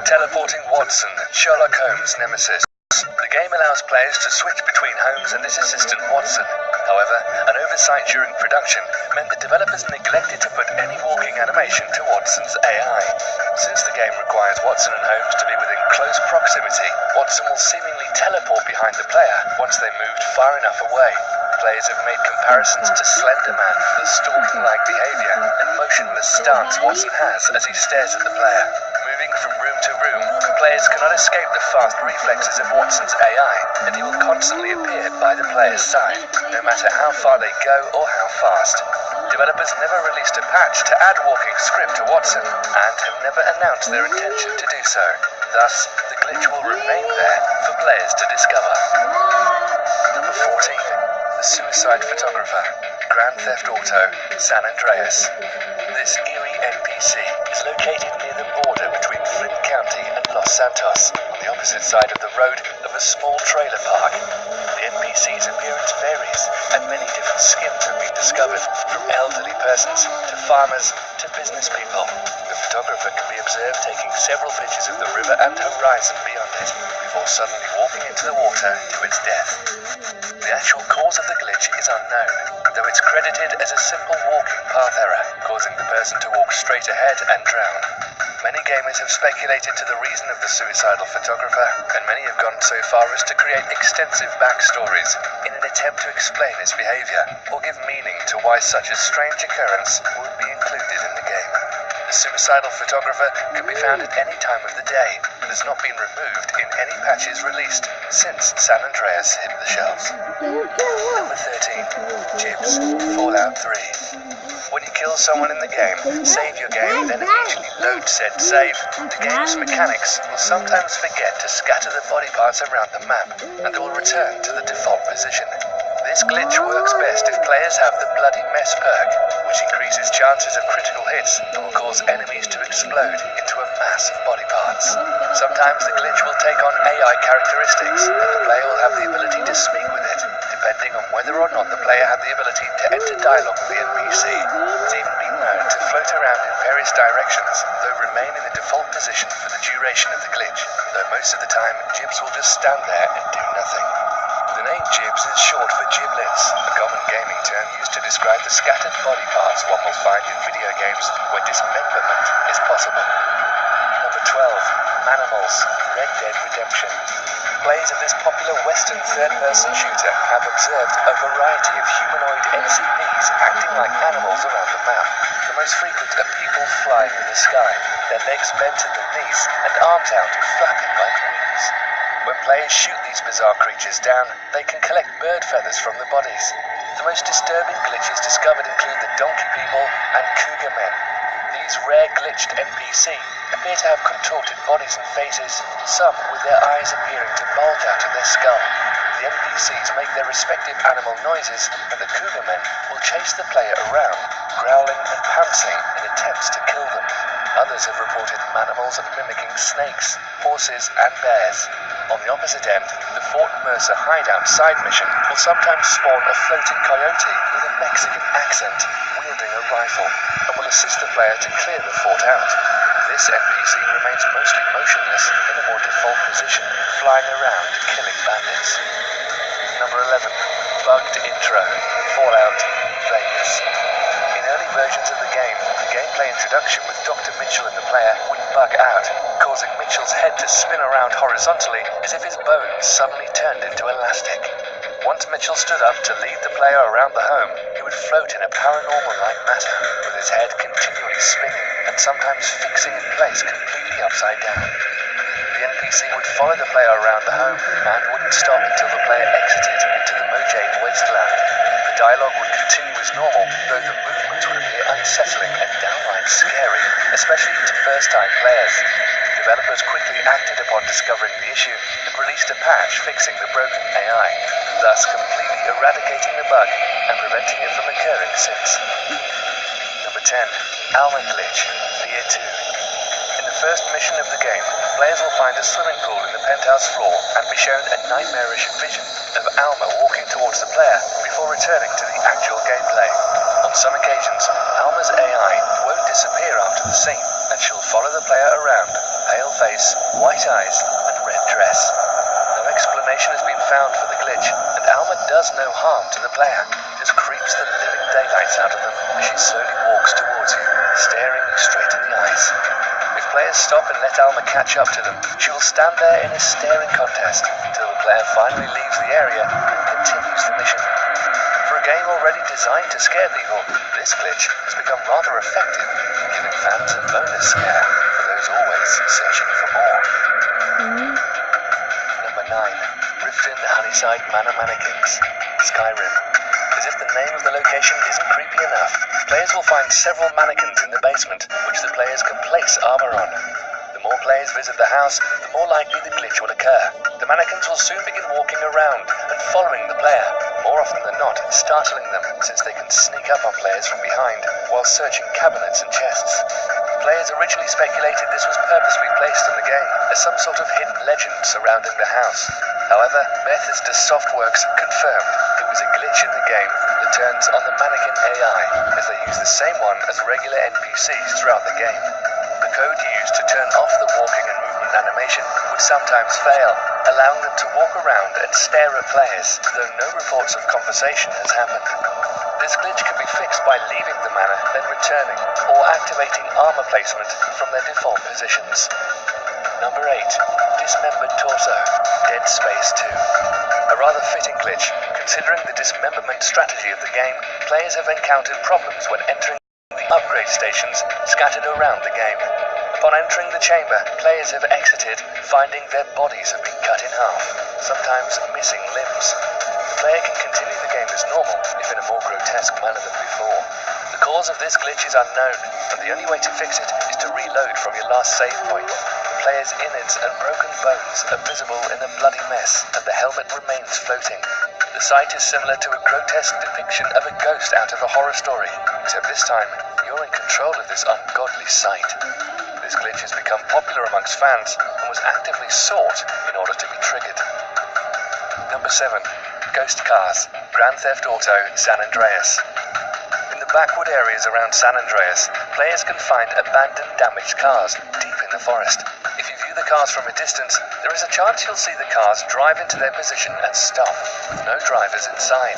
Teleporting Watson, Sherlock Holmes' nemesis. The game allows players to switch between Holmes and his assistant Watson. However, an oversight during production meant the developers neglected to put any walking animation to Watson's AI. Since the game requires Watson and Holmes to be within close proximity, Watson will seemingly teleport behind the player once they moved far enough away. Players have made comparisons to Slender Man for the stalking-like behavior and motionless stance Watson has as he stares at the player. Moving from room to room, players cannot escape the fast reflexes of Watson's AI, and he will constantly appear by the player's side, no matter how far they go or how fast. Developers never released a patch to add walking script to Watson, and have never announced their intention to do so. Thus, the glitch will remain there for players to discover. Number 14. The Suicide Photographer, Grand Theft Auto, San Andreas. This eerie NPC is located near the border between Flint County and Los Santos, on the opposite side of the road of a small trailer park. The NPC's appearance varies, and many different skins have been discovered, from elderly persons to farmers to business people. The photographer can be observed taking several pictures of the river and horizon beyond it, before suddenly walking into the water to its death. The actual cause of the glitch is unknown, though it's credited as a simple walking path error, causing the person to walk straight ahead and drown. Many gamers have speculated to the reason of the suicidal photographer, and many have gone so far as to create extensive backstories in an attempt to explain his behavior, or give meaning to why such a strange occurrence would be included in the game. The suicidal photographer can be found at any time of the day, and has not been removed in any patches released since San Andreas hit the shelves. Number 13. Jibs, Fallout 3. When you kill someone in the game, save your game, then immediately load said save. The game's mechanics will sometimes forget to scatter the body parts around the map, and they will return to the default position. This glitch works best if players have the Bloody Mess perk, which increases chances of critical hits and will cause enemies to explode into a mass of body parts. Sometimes the glitch will take on AI characteristics, and the player will have the ability to speak with it, depending on whether or not the player had the ability to enter dialogue with the NPC. It's even been known to float around in various directions, though remain in the default position for the duration of the glitch, though most of the time Jibs will just stand there and do nothing. The name Jibs is short for giblets, a common gaming term used to describe the scattered body parts one will find in video games where dismemberment is possible. Number 12. Manimals, Red Dead Redemption. Players of this popular Western third-person shooter have observed a variety of humanoid NCPs acting like animals around the map. The most frequent are people flying in the sky, their legs bent at the knees and arms out, flapping like wings. When players shoot these bizarre creatures down, they can collect bird feathers from the bodies. The most disturbing glitches discovered include the Donkey People and Cougar Men. These rare glitched NPC appear to have contorted bodies and faces, some with their eyes appearing to bulge out of their skull. The NPCs make their respective animal noises, and the Cougar Men will chase the player around, growling and pouncing in attempts to kill them. Others have reported manimals mimicking snakes, horses, and bears. On the opposite end, the Fort Mercer hideout side mission will sometimes spawn a floating coyote with a Mexican accent, wielding a rifle, and will assist the player to clear the fort out. This NPC remains mostly motionless in a more default position, flying around killing bandits. Number 11. Bugged Intro, Fallout Vegas. In early versions of the gameplay introduction with Dr. Mitchell and the player would bug out, causing Mitchell's head to spin around horizontally as if his bones suddenly turned into elastic. Once Mitchell stood up to lead the player around the home, he would float in a paranormal-like matter, with his head continually spinning and sometimes fixing in place completely upside down. The NPC would follow the player around the home and wouldn't stop until the player exited into the Mojave wasteland. The dialogue would continue as normal, though the movements would appear unsettling and downright scary, especially to first-time players. Developers quickly acted upon discovering the issue and released a patch fixing the broken AI, thus completely eradicating the bug and preventing it from occurring since. Number 10. Alma Glitch, Fear 2. In the first mission of the game, players will find a swimming pool in the penthouse floor and be shown a nightmarish vision of Alma walking towards the player before returning to the actual gameplay. On some occasions, Alma Alma's AI won't disappear after the scene, and she'll follow the player around, pale face, white eyes, and red dress. No explanation has been found for the glitch, and Alma does no harm to the player, just creeps the living daylights out of them as she slowly walks towards you, staring you straight in the eyes. If players stop and let Alma catch up to them, she will stand there in a staring contest until the player finally leaves the area and continues the mission. For a game already designed to scare people, this glitch has become rather effective, giving fans a bonus scare for those always searching for more. Number 9. Riften Honeyside Manor Mannequins, Skyrim. As if the name of the location isn't creepy enough, players will find several mannequins in the basement, which the players can place armor on. The more players visit the house, the more likely the glitch will occur. The mannequins will soon begin walking around and following the player, more often than not startling them, since they can sneak up on players from behind while searching cabinets and chests. Players originally speculated this was purposely placed in the game as some sort of hidden legend surrounding the house. However, Bethesda Softworks confirmed it was a glitch in the game that turns on the mannequin AI, as they use the same one as regular NPCs throughout the game. The code used to turn off the walking and movement animation would sometimes fail, allowing them to walk around and stare at players, though no reports of conversation has happened. This glitch can be fixed by leaving the manor, then returning, or activating armor placement from their default positions. Number 8. Dismembered Torso, Dead Space 2. A rather fitting glitch, considering the dismemberment strategy of the game. Players have encountered problems when entering the upgrade stations scattered around the game. Upon entering the chamber, players have exited, finding their bodies have been cut in half, sometimes missing limbs. The player can continue the game as normal, if in a more grotesque manner than before. The cause of this glitch is unknown, and the only way to fix it is to reload from your last save point. The player's innards and broken bones are visible in a bloody mess, and the helmet remains floating. The sight is similar to a grotesque depiction of a ghost out of a horror story, except this time, you're in control of this ungodly sight. This glitch has become popular amongst fans and was actively sought in order to be triggered. Number 7. Ghost Cars, Grand Theft Auto San Andreas. In the backward areas around San Andreas, players can find abandoned, damaged cars deep in the forest. If you view the cars from a distance, there is a chance you'll see the cars drive into their position and stop, with no drivers inside.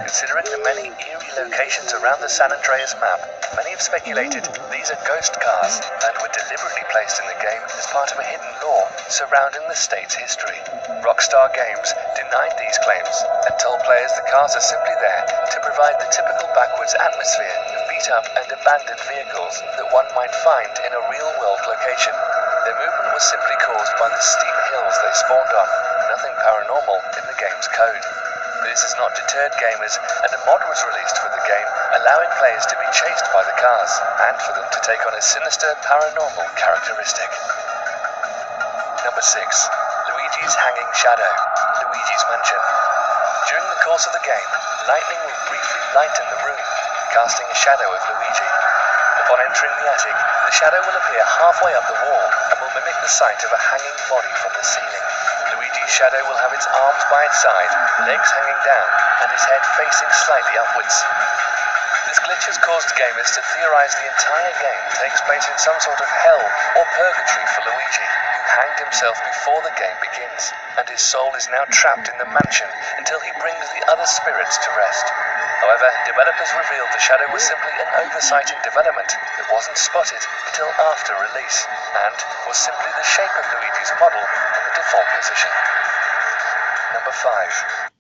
Considering the many eerie locations around the San Andreas map, many have speculated these are ghost cars and were deliberately placed in the game as part of a hidden lore surrounding the state's history. Rockstar Games denied these claims and told players the cars are simply there to provide the typical backwoods atmosphere of beat-up and abandoned vehicles that one might find in a real-world location. Their movement was simply caused by the steep hills they spawned on, nothing paranormal in the game's code. This has not deterred gamers, and a mod was released for the game, allowing players to be chased by the cars, and for them to take on a sinister paranormal characteristic. Number 6. Luigi's Hanging Shadow, Luigi's Mansion. During the course of the game, lightning will briefly lighten the room, casting a shadow of Luigi. Upon entering the attic, the shadow will appear halfway up the wall and will mimic the sight of a hanging body from the ceiling. Luigi's shadow will have its arms by its side, legs hanging down, and his head facing slightly upwards. This glitch has caused gamers to theorize the entire game takes place in some sort of hell or purgatory for Luigi, who hanged himself before the game begins, and his soul is now trapped in the mansion until he brings the other spirits to rest. However, developers revealed the shadow was simply an oversight in development that wasn't spotted until after release, and was simply the shape of Luigi's model in the default position. Number 5.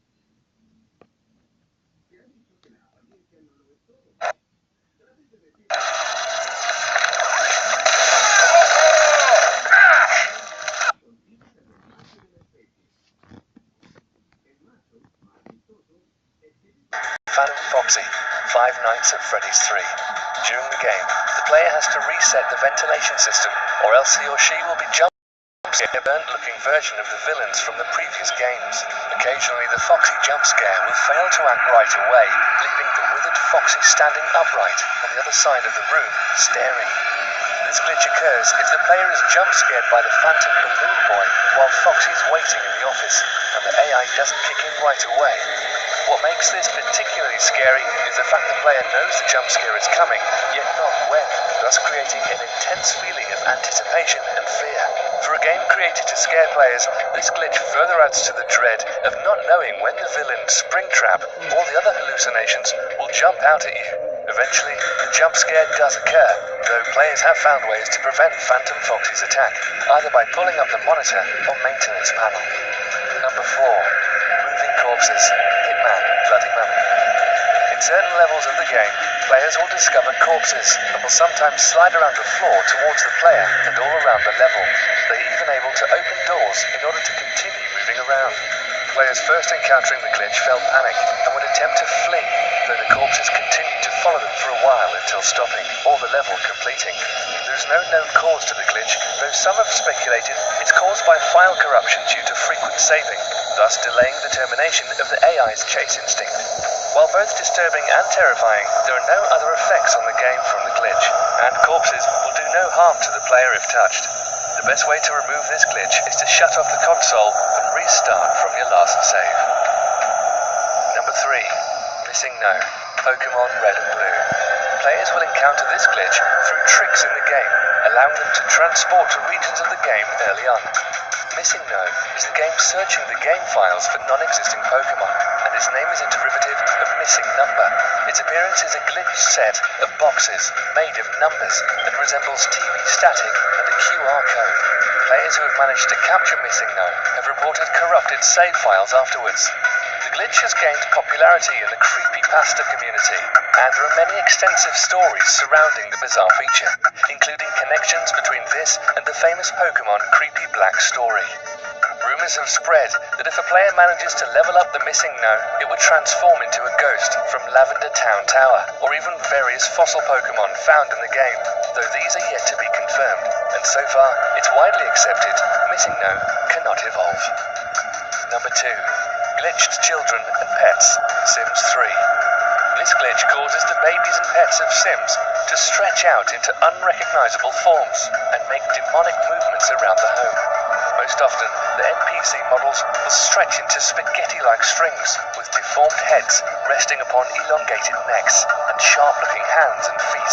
Phantom Foxy, Five Nights at Freddy's 3. During the game, the player has to reset the ventilation system, or else he or she will be jumped scared a burnt-looking version of the villains from the previous games. Occasionally, the Foxy jump scare will fail to act right away, leaving the withered Foxy standing upright on the other side of the room, staring. This glitch occurs if the player is jump-scared by the phantom balloon boy while Foxy is waiting in the office, and the AI doesn't kick in right away. What makes this particularly scary is the fact the player knows the jump scare is coming, yet not when, thus creating an intense feeling of anticipation and fear. For a game created to scare players, this glitch further adds to the dread of not knowing when the villain, Springtrap, or the other hallucinations will jump out at you. Eventually, the jump scare does occur, though players have found ways to prevent Phantom Foxy's attack, either by pulling up the monitor or maintenance panel. Number 4. Moving corpses. Hitman, Bloody Mummy. In certain levels of the game, players will discover corpses and will sometimes slide around the floor towards the player and all around the level. They are even able to open doors in order to continue moving around. Players first encountering the glitch felt panic and would attempt to flee, though the corpses continued to follow them for a while until stopping, or the level completing. There is no known cause to the glitch, though some have speculated it's caused by file corruption due to frequent saving, thus delaying the termination of the AI's chase instinct. While both disturbing and terrifying, there are no other effects on the game from the glitch, and corpses will do no harm to the player if touched. The best way to remove this glitch is to shut off the console and restart from your last save. Number 3. Missing No. Pokemon Red and Blue. Players will encounter this glitch through tricks in the game, allowing them to transport to regions of the game early on. Missing No is the game searching the game files for non-existing Pokemon, and its name is a derivative of missing number. Its appearance is a glitched set of boxes made of numbers that resembles TV static and a QR code. Players who have managed to capture Missing No have reported corrupted save files afterwards. The glitch has gained popularity in the creepypasta community, and there are many extensive stories surrounding the bizarre feature, including connections between this and the famous Pokemon Creepy Black story. Rumors have spread that if a player manages to level up the Missing No, it would transform into a ghost from Lavender Town Tower, or even various fossil Pokemon found in the game, though these are yet to be confirmed, and so far, it's widely accepted Missing No cannot evolve. Number 2. Glitched Children and Pets, Sims 3. This glitch causes the babies and pets of Sims to stretch out into unrecognizable forms and make demonic movements around the home. Most often, the NPC models will stretch into spaghetti-like strings with deformed heads resting upon elongated necks and sharp-looking hands and feet.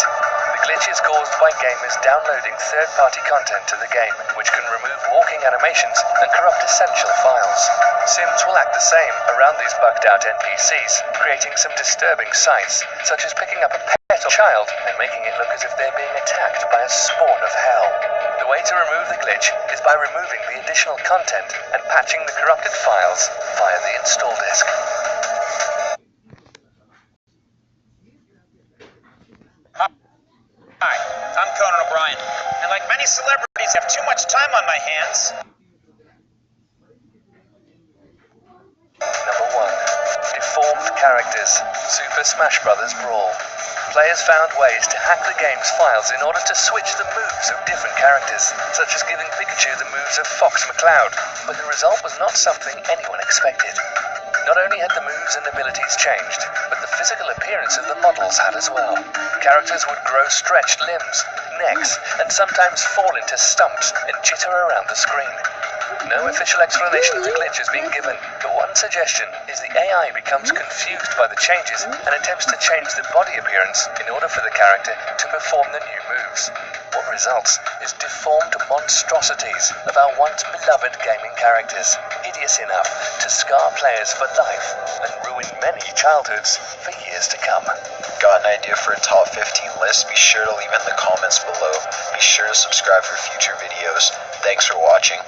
The glitch is caused by gamers downloading third-party content to the game, which can remove walking animations and corrupt essential files. Sims will act the same around these bugged-out NPCs, creating some disturbing sights, such as picking up a pet or child and making it look as if they're being attacked by a spawn of hell. The way to remove the glitch is by removing the additional content and patching the corrupted files via the install disk. Hi, I'm Conan O'Brien, and like many celebrities, I have too much time on my hands. Number 1. Deformed Characters, Super Smash Bros. Brawl. Players found ways to hack the game's files in order to switch the moves of different characters, such as giving Pikachu the moves of Fox McCloud, but the result was not something anyone expected. Not only had the moves and abilities changed, but the physical appearance of the models had as well. Characters would grow stretched limbs, necks, and sometimes fall into stumps and jitter around the screen. No official explanation of the glitch has been given, but one suggestion is the AI becomes confused by the changes and attempts to change the body appearance in order for the character to perform the new moves. What results is deformed monstrosities of our once beloved gaming characters, hideous enough to scar players for life and ruin many childhoods for years to come. Got an idea for a top 15 list? Be sure to leave it in the comments below. Be sure to subscribe for future videos. Thanks for watching.